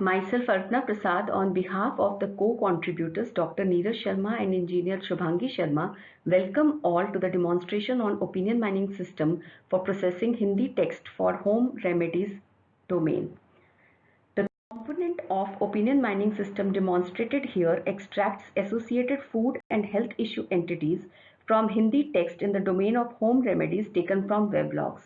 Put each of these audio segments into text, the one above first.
Myself, Arpana Prasad, on behalf of the co-contributors Dr. Neeraj Sharma and Engineer Shubhangi Sharma, welcome all to the demonstration on opinion mining system for processing Hindi text for home remedies domain. The component of opinion mining system demonstrated here extracts associated food and health issue entities from Hindi text in the domain of home remedies taken from weblogs.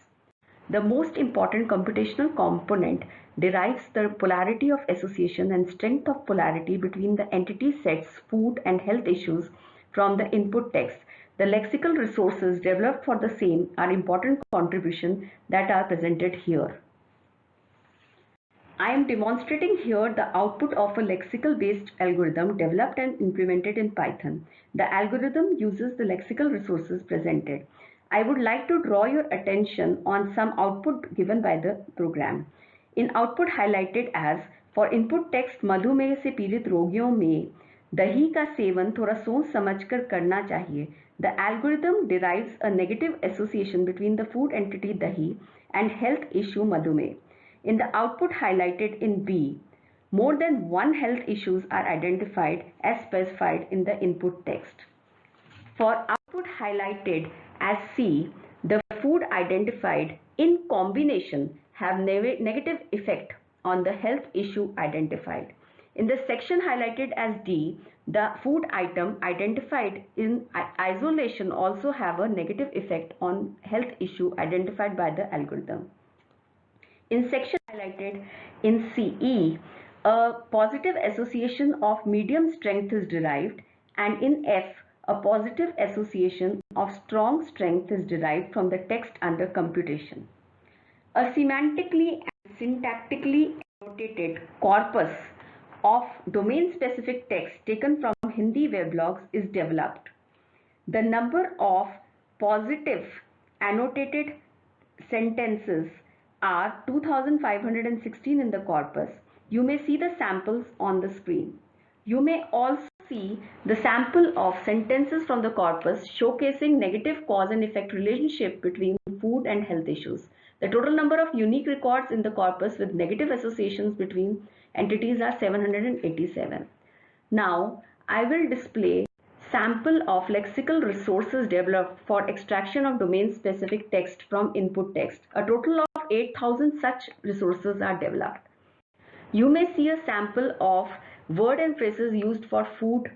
The most important computational component derives the polarity of association and strength of polarity between the entity sets food and health issues from the input text. The lexical resources developed for the same are important contributions that are presented here. I am demonstrating here the output of a lexical based algorithm developed and implemented in Python. The algorithm uses the lexical resources presented. I would like to draw your attention on some output given by the program. In output highlighted as for input text मधुमेह से पीड़ित रोगियों में दही का seven थोड़ा सोच समझकर करना चाहिए. The algorithm derives a negative association between the food entity dahi and health issue madhumeh. In the output highlighted in B, more than one health issues are identified as specified in the input text. For output highlighted as C, the food identified in combination have negative effect on the health issue identified. In the section highlighted as D, the food item identified in isolation also have a negative effect on health issue identified by the algorithm. In section highlighted in CE, a positive association of medium strength is derived, and in F, a positive association of strong strength is derived from the text under computation. A semantically and syntactically annotated corpus of domain-specific text taken from Hindi weblogs is developed. The number of positive annotated sentences are 2516 in the corpus. You may see the samples on the screen. You may also see the sample of sentences from the corpus showcasing negative cause and effect relationship between food and health issues. The total number of unique records in the corpus with negative associations between entities are 787. Now, I will display sample of lexical resources developed for extraction of domain-specific text from input text. A total of 8,000 such resources are developed. You may see a sample of word and phrases used for food,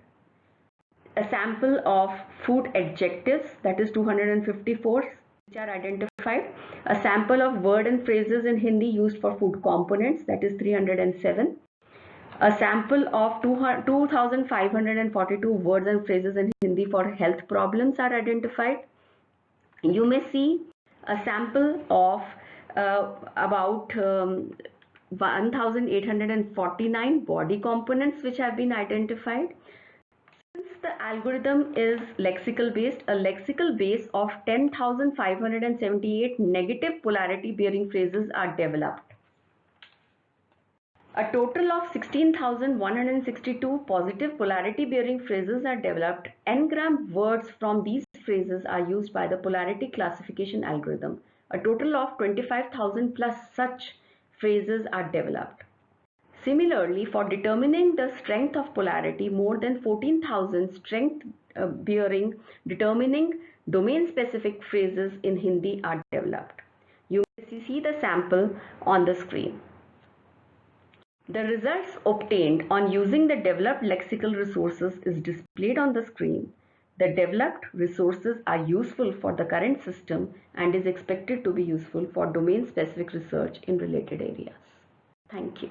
a sample of food adjectives, that is 254 which are identified, a sample of word and phrases in Hindi used for food components, that is 307, a sample of 2542 words and phrases in Hindi for health problems are identified. You may see a sample of about 1849 body components which have been identified. Since the algorithm is lexical based, a lexical base of 10,578 negative polarity bearing phrases are developed. A total of 16,162 positive polarity bearing phrases are developed. N-gram words from these phrases are used by the polarity classification algorithm. A total of 25,000 plus such phrases are developed. Similarly, for determining the strength of polarity, more than 14,000 strength bearing determining domain specific phrases in Hindi are developed. You may see the sample on the screen. The results obtained on using the developed lexical resources is displayed on the screen. The developed resources are useful for the current system and is expected to be useful for domain-specific research in related areas. Thank you.